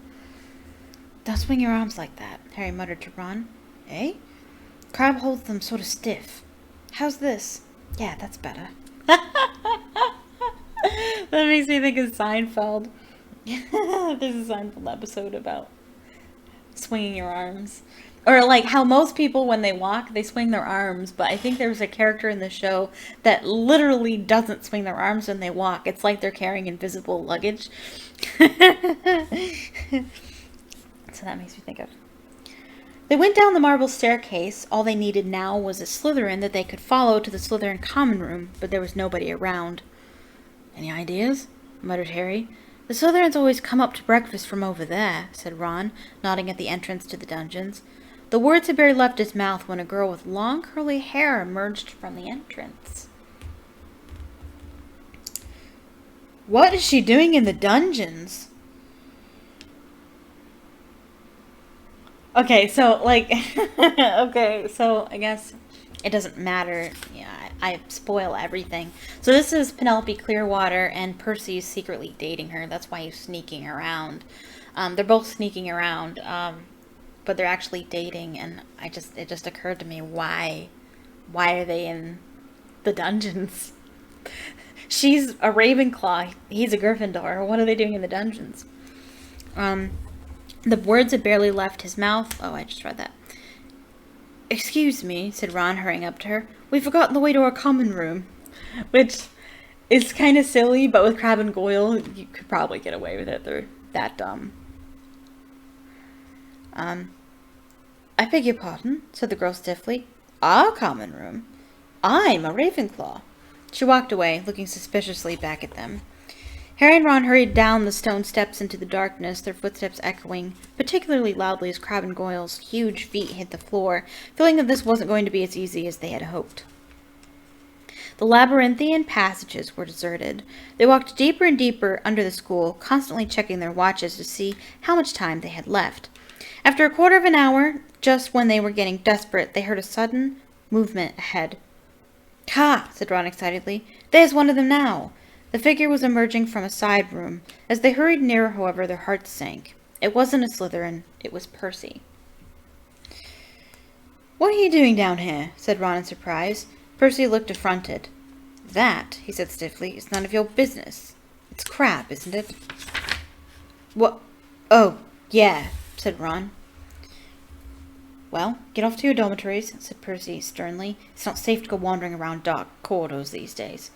"Don't swing your arms like that," Harry muttered to Ron. "Eh?" "CRABBE holds them sort of stiff. How's this?" "Yeah, that's better." That makes me think of Seinfeld. There's a Seinfeld episode about swinging your arms. Or like how most people, when they walk, they swing their arms. But I think there's a character in the show that literally doesn't swing their arms when they walk. It's like they're carrying invisible luggage. So that makes me think of. They went down the marble staircase. All they needed now was a Slytherin that they could follow to the Slytherin common room, but there was nobody around. "Any ideas?" muttered Harry. "The Slytherins always come up to breakfast from over there," said Ron, nodding at the entrance to the dungeons. The words had barely left his mouth when a girl with long curly hair emerged from the entrance. What is she doing in the dungeons? Okay, so, like, okay, so I guess it doesn't matter. Yeah, I spoil everything. So this is Penelope Clearwater, and Percy's secretly dating her. That's why he's sneaking around. They're both sneaking around, but they're actually dating, and it just occurred to me, why are they in the dungeons? She's a Ravenclaw, he's a Gryffindor. What are they doing in the dungeons? The words had barely left his mouth. Oh, I just read that. Excuse me, said Ron, hurrying up to her. We've forgotten the way to our common room. Which is kind of silly, but with Crabbe and Goyle, you could probably get away with it. They're that dumb. I beg your pardon, said the girl stiffly. Our common room? I'm a Ravenclaw. She walked away, looking suspiciously back at them. Harry and Ron hurried down the stone steps into the darkness, their footsteps echoing particularly loudly as Crabbe and Goyle's huge feet hit the floor, feeling that this wasn't going to be as easy as they had hoped. The labyrinthian passages were deserted. They walked deeper and deeper under the school, constantly checking their watches to see how much time they had left. After a quarter of an hour, just when they were getting desperate, they heard a sudden movement ahead. Ha! Said Ron excitedly. There's one of them now! The figure was emerging from a side room. As they hurried nearer, however, their hearts sank. It wasn't a Slytherin. It was Percy. What are you doing down here? Said Ron in surprise. Percy looked affronted. That, he said stiffly, is none of your business. It's CRABBE, isn't it? What? Oh, yeah, said Ron. Well, get off to your dormitories, said Percy sternly. It's not safe to go wandering around dark corridors these days.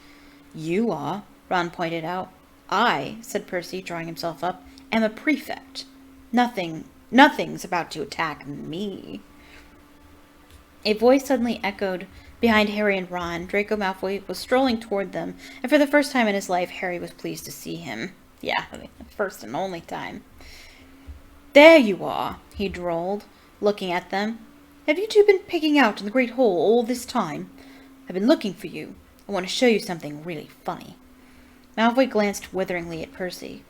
You are, Ron pointed out. I, said Percy, drawing himself up, am a prefect. Nothing's about to attack me. A voice suddenly echoed behind Harry and Ron. Draco Malfoy was strolling toward them, and for the first time in his life, Harry was pleased to see him. Yeah, first and only time. There you are, he drawled, looking at them. Have you two been picking out in the Great Hall all this time? I've been looking for you. I want to show you something really funny. Malfoy glanced witheringly at Percy.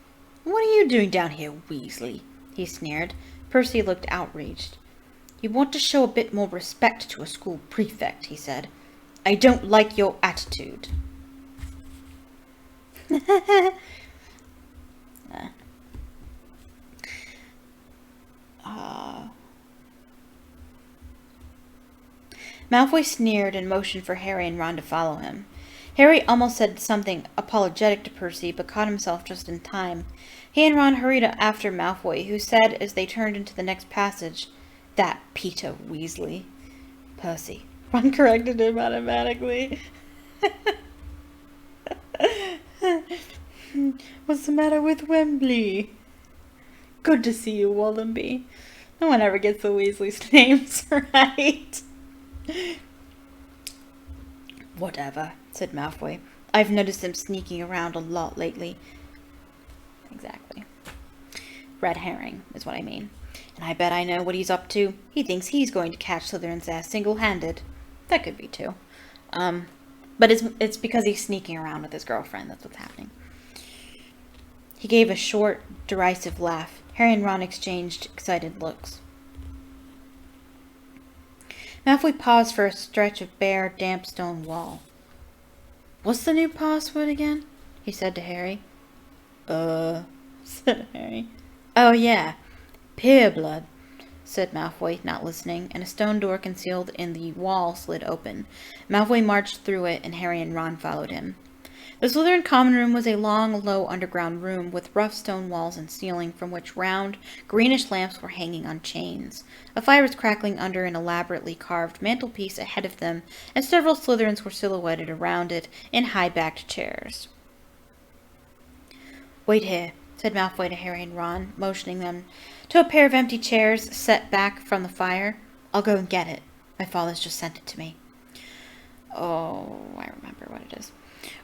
What are you doing down here, Weasley? He sneered. Percy looked outraged. You want to show a bit more respect to a school prefect, he said. I don't like your attitude. Malfoy sneered and motioned for Harry and Ron to follow him. Harry almost said something apologetic to Percy, but caught himself just in time. He and Ron hurried after Malfoy, who said as they turned into the next passage, That Peter Weasley. Percy. Ron corrected him automatically. What's the matter with Wembley? Good to see you, Wallenby. No one ever gets the Weasley's names right. Whatever, said Malfoy. I've noticed him sneaking around a lot lately. Exactly. Red herring is what I mean. And I bet I know what he's up to. He thinks he's going to catch Slytherin's ass single-handed. That could be too. But it's because he's sneaking around with his girlfriend. That's what's happening. He gave a short, derisive laugh. Harry and Ron exchanged excited looks. Malfoy paused for a stretch of bare, damp stone wall. What's the new password again? He said to Harry. Said Harry. Oh, yeah. Pureblood, said Malfoy, not listening, and a stone door concealed in the wall slid open. Malfoy marched through it, and Harry and Ron followed him. The Slytherin common room was a long, low underground room with rough stone walls and ceiling from which round, greenish lamps were hanging on chains. A fire was crackling under an elaborately carved mantelpiece ahead of them, and several Slytherins were silhouetted around it in high-backed chairs. Wait here, said Malfoy to Harry and Ron, motioning them to a pair of empty chairs set back from the fire. I'll go and get it. My father's just sent it to me. Oh, I remember what it is.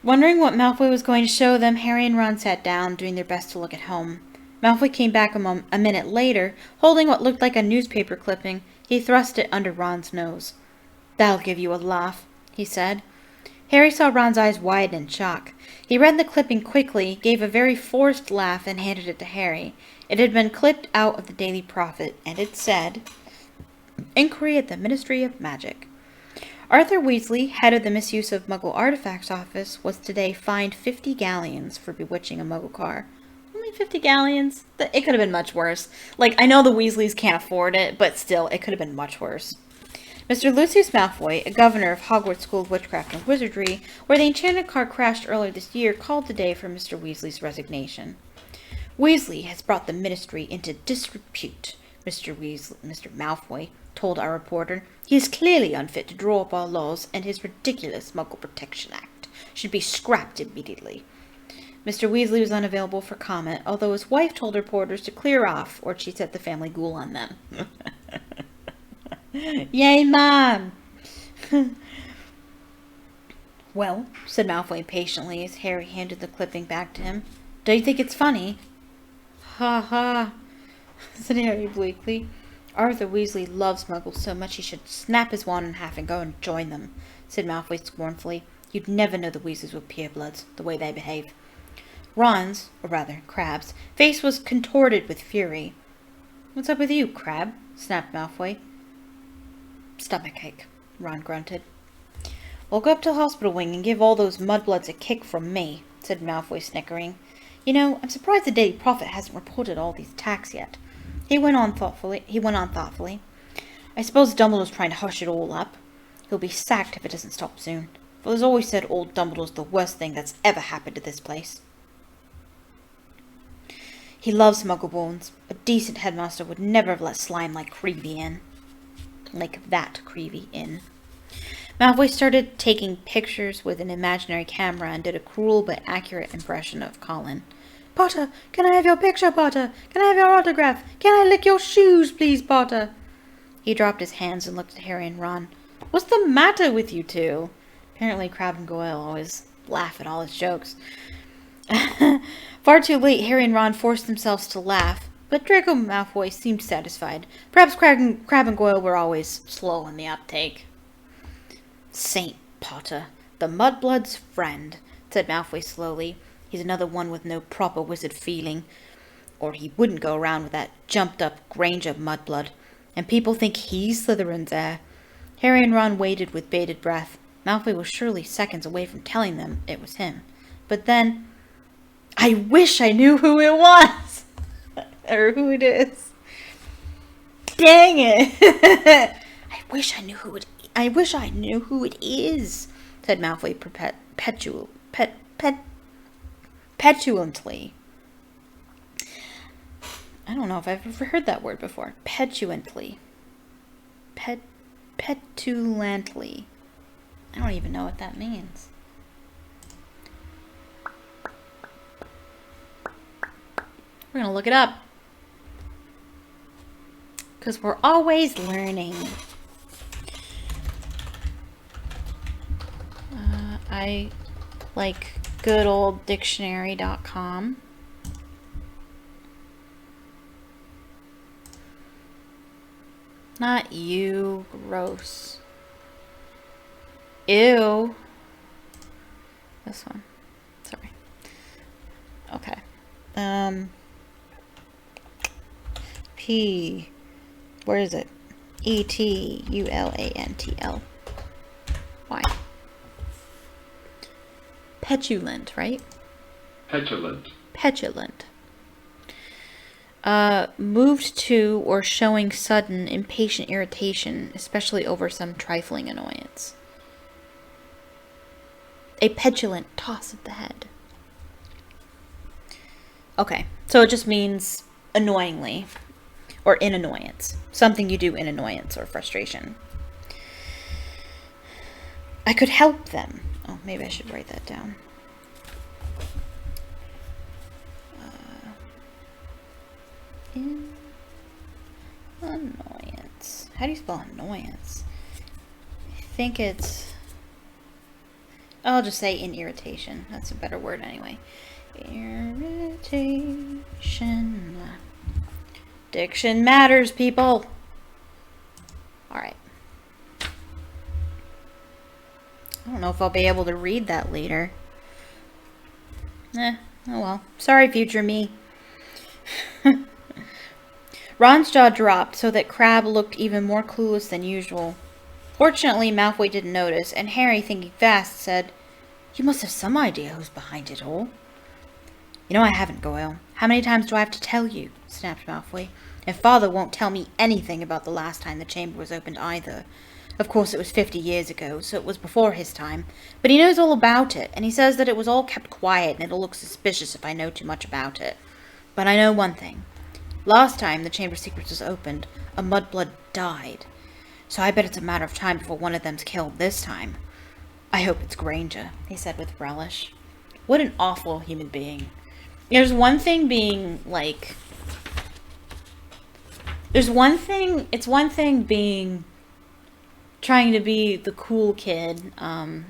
Wondering what Malfoy was going to show them, Harry and Ron sat down, doing their best to look at home. Malfoy came back a minute later, holding what looked like a newspaper clipping. He thrust it under Ron's nose. "That'll give you a laugh," he said. Harry saw Ron's eyes widen in shock. He read the clipping quickly, gave a very forced laugh, and handed it to Harry. It had been clipped out of the Daily Prophet, and it said, "Inquiry at the Ministry of Magic. Arthur Weasley, head of the Misuse of Muggle Artifacts Office, was today fined 50 galleons for bewitching a Muggle car." Only 50 galleons? It could have been much worse. Like, I know the Weasleys can't afford it, but still, it could have been much worse. Mr. Lucius Malfoy, a governor of Hogwarts School of Witchcraft and Wizardry, where the enchanted car crashed earlier this year, called today for Mr. Weasley's resignation. "Weasley has brought the ministry into disrepute," Mr. Malfoy told our reporter. "He is clearly unfit to draw up our laws, and his ridiculous Muggle Protection Act should be scrapped immediately." Mr. Weasley was unavailable for comment, although his wife told reporters to clear off, or she'd set the family ghoul on them. "Yay, Mom!" "Well," said Malfoy impatiently as Harry handed the clipping back to him, "don't you think it's funny?" "Ha ha," said Harry bleakly. "Arthur Weasley loves Muggles so much he should snap his wand in half and go and join them," said Malfoy scornfully. "You'd never know the Weasleys were purebloods, the way they behave." Ron's, or rather, Crabbe's, face was contorted with fury. "What's up with you, Crabbe?" snapped Malfoy. "Stomachache," Ron grunted. "Well, go up to the hospital wing and give all those mudbloods a kick from me," said Malfoy, snickering. "You know, I'm surprised the Daily Prophet hasn't reported all these attacks yet." He went on thoughtfully. "I suppose Dumbledore's trying to hush it all up. He'll be sacked if it doesn't stop soon. Father's always said old Dumbledore's the worst thing that's ever happened to this place. He loves Muggleborns. A decent headmaster would never have let slime like CRABBE in. Like that CRABBE in." Malfoy started taking pictures with an imaginary camera and did a cruel but accurate impression of Colin. "Potter, can I have your picture, Potter? Can I have your autograph? Can I lick your shoes, please, Potter?" He dropped his hands and looked at Harry and Ron. "What's the matter with you two?" Apparently Crabbe and Goyle always laugh at all his jokes. Far too late, Harry and Ron forced themselves to laugh, but Draco Malfoy seemed satisfied. Perhaps Crabbe and Goyle were always slow in the uptake. "Saint Potter, the mudblood's friend," said Malfoy slowly. "He's another one with no proper wizard feeling, or he wouldn't go around with that jumped-up Granger mudblood, and people think he's Slytherin's heir." Harry and Ron waited with bated breath. Malfoy was surely seconds away from telling them it was him. But then, "I wish I knew who it was!" Or who it is. Dang it! I wish I knew who it is, said Malfoy petulantly. I don't know if I've ever heard that word before. Petulantly. Petulantly. I don't even know what that means. We're going to look it up. Because we're always learning. I like good old dictionary.com. Not you, gross. Ew. This one. Sorry. Okay. P. Where is it? ETULANTL. Why? Petulant, right? Petulant. Moved to or showing sudden, impatient irritation, especially over some trifling annoyance. A petulant toss of the head. Okay, so it just means annoyingly, or in annoyance. Something you do in annoyance or frustration. I could help them. Oh, maybe I should write that down. In annoyance. How do you spell annoyance? I think it's... I'll just say in irritation. That's a better word anyway. Irritation. Diction matters, people. Alright. I don't know if I'll be able to read that later. Oh well. Sorry, future me. Ron's jaw dropped so that Crabbe looked even more clueless than usual. Fortunately, Malfoy didn't notice, and Harry, thinking fast, said, "You must have some idea who's behind it all." "You know I haven't, Goyle. How many times do I have to tell you?" snapped Malfoy. "And Father won't tell me anything about the last time the chamber was opened either. Of course, it was 50 years ago, so it was before his time. But he knows all about it, and he says that it was all kept quiet, and it'll look suspicious if I know too much about it. But I know one thing. Last time the Chamber of Secrets was opened, a mudblood died. So I bet it's a matter of time before one of them's killed this time. I hope it's Granger," he said with relish. What an awful human being. There's one thing being, like... it's one thing being... trying to be the cool kid, and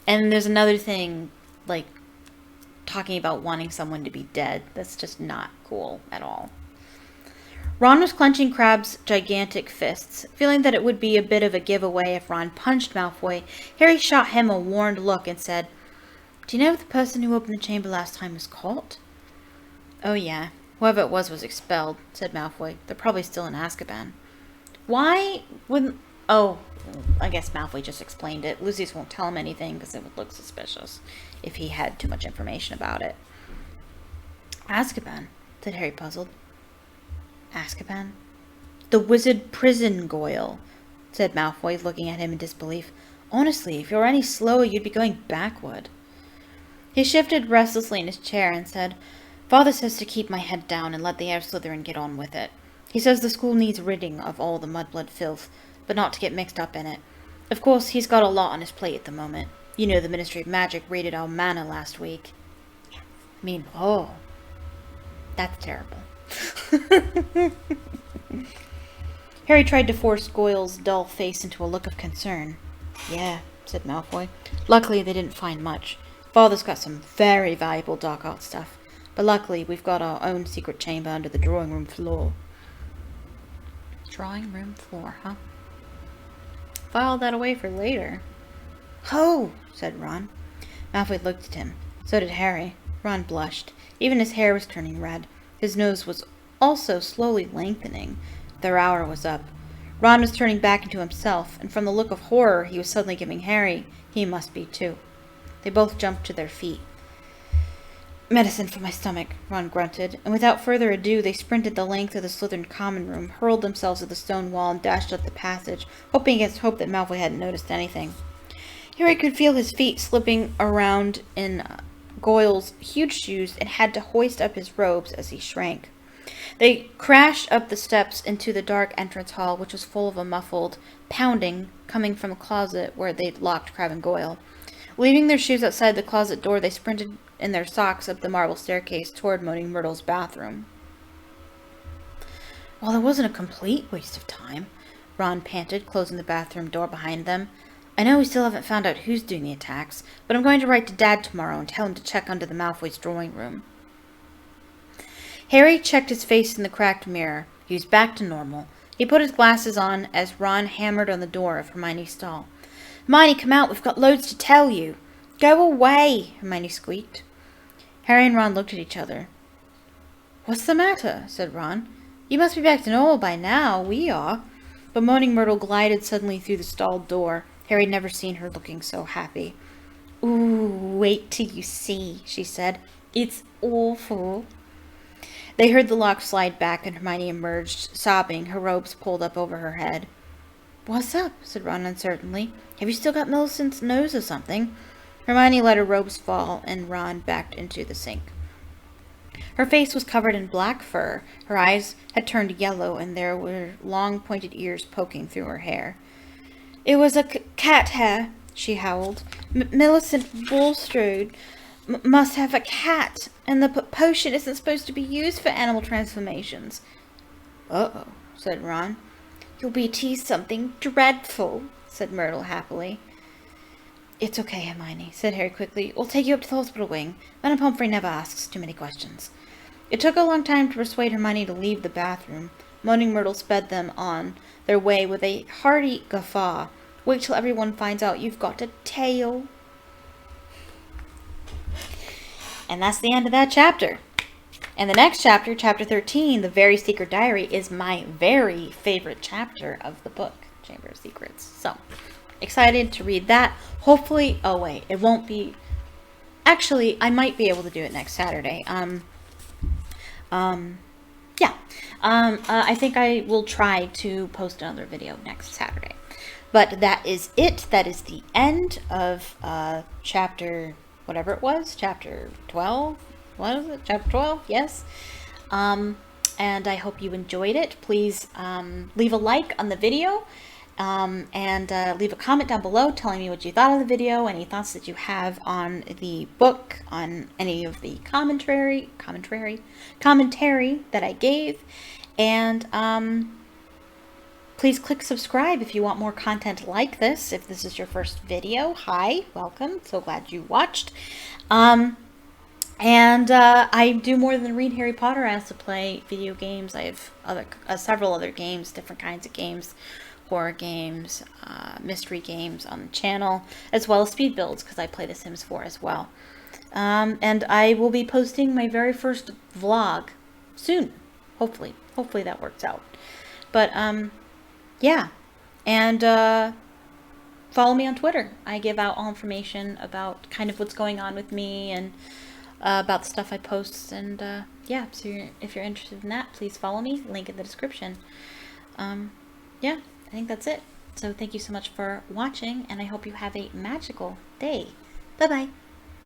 there's another thing, like, talking about wanting someone to be dead. That's just not cool at all. Ron was clenching Crabbe's gigantic fists. Feeling that it would be a bit of a giveaway if Ron punched Malfoy, Harry shot him a warned look and said, "Do you know what the person who opened the chamber last time was caught?" "Oh yeah, whoever it was expelled," said Malfoy. "They're probably still in Azkaban." Why wouldn't... Oh, I guess Malfoy just explained it. Lucius won't tell him anything because it would look suspicious if he had too much information about it. "Azkaban," said Harry, puzzled. "Azkaban?" "The wizard prison, Goyle," said Malfoy, looking at him in disbelief. "Honestly, if you were any slower, you'd be going backward." He shifted restlessly in his chair and said, "Father says to keep my head down and let the heir of Slytherin get on with it. He says the school needs ridding of all the mudblood filth, but not to get mixed up in it. Of course, he's got a lot on his plate at the moment. You know, the Ministry of Magic raided our manor last week." I mean, oh, that's terrible. Harry tried to force Goyle's dull face into a look of concern. "Yeah," said Malfoy. "Luckily, they didn't find much. Father's got some very valuable dark art stuff, but luckily, we've got our own secret chamber under the drawing room floor." Drawing room floor, huh? File that away for later. "Ho!" said Ron. Malfoy looked at him. So did Harry. Ron blushed. Even his hair was turning red. His nose was also slowly lengthening. Their hour was up. Ron was turning back into himself, and from the look of horror he was suddenly giving Harry, he must be too. They both jumped to their feet. "Medicine for my stomach," Ron grunted, and without further ado they sprinted the length of the Slytherin common room, hurled themselves at the stone wall, and dashed up the passage, hoping against hope that Malfoy hadn't noticed anything. Harry could feel his feet slipping around in Goyle's huge shoes and had to hoist up his robes as he shrank. They crashed up the steps into the dark entrance hall, which was full of a muffled pounding coming from a closet where they'd locked Crabbe and Goyle. Leaving their shoes outside the closet door, they sprinted in their socks up the marble staircase toward Moaning Myrtle's bathroom. "Well, it wasn't a complete waste of time," Ron panted, closing the bathroom door behind them. "I know we still haven't found out who's doing the attacks, but I'm going to write to Dad tomorrow and tell him to check under the Malfoy's drawing room." Harry checked his face in the cracked mirror. He was back to normal. He put his glasses on as Ron hammered on the door of Hermione's stall. "Hermione, come out. We've got loads to tell you." "Go away," Hermione squeaked. Harry and Ron looked at each other. "What's the matter?" said Ron. "You must be back to normal by now. We are." But Moaning Myrtle glided suddenly through the stalled door. Harry had never seen her looking so happy. "Ooh, wait till you see," she said. "It's awful." They heard the lock slide back and Hermione emerged, sobbing, her robes pulled up over her head. "What's up?" said Ron uncertainly. "Have you still got Millicent's nose or something?" Hermione let her robes fall, and Ron backed into the sink. Her face was covered in black fur, her eyes had turned yellow, and there were long pointed ears poking through her hair. "It was a cat hair," she howled. "Millicent Bulstrode must have a cat, and the potion isn't supposed to be used for animal transformations." "Uh-oh," said Ron. "You'll be teased something dreadful," said Myrtle happily. "It's okay, Hermione," said Harry quickly. "We'll take you up to the hospital wing. Madame Pomfrey never asks too many questions." It took a long time to persuade Hermione to leave the bathroom. Moaning Myrtle sped them on their way with a hearty guffaw. Wait till everyone finds out you've got a tail. And that's the end of that chapter. And the next chapter, chapter 13, The Very Secret Diary, is my very favorite chapter of the book, Chamber of Secrets. So, excited to read that. Hopefully, oh wait, it won't be, actually, I might be able to do it next Saturday. I think I will try to post another video next Saturday. But that is it. That is the end of chapter, whatever it was, chapter 12. What is it? Chapter 12? Yes. And I hope you enjoyed it. Please leave a like on the video. And leave a comment down below telling me what you thought of the video, any thoughts that you have on the book, on any of the commentary that I gave. And please click subscribe if you want more content like this. If this is your first video, hi, welcome. So glad you watched. I do more than read Harry Potter. I also play video games. I have several other games, different kinds of games, horror games, mystery games on the channel, as well as speed builds, because I play The Sims 4 as well. And I will be posting my very first vlog soon, hopefully. Hopefully that works out. But, yeah. And follow me on Twitter. I give out all information about kind of what's going on with me and about the stuff I post. And, yeah, so if you're interested in that, please follow me. Link in the description. Yeah. I think that's it. So thank you so much for watching, and I hope you have a magical day. Bye-bye.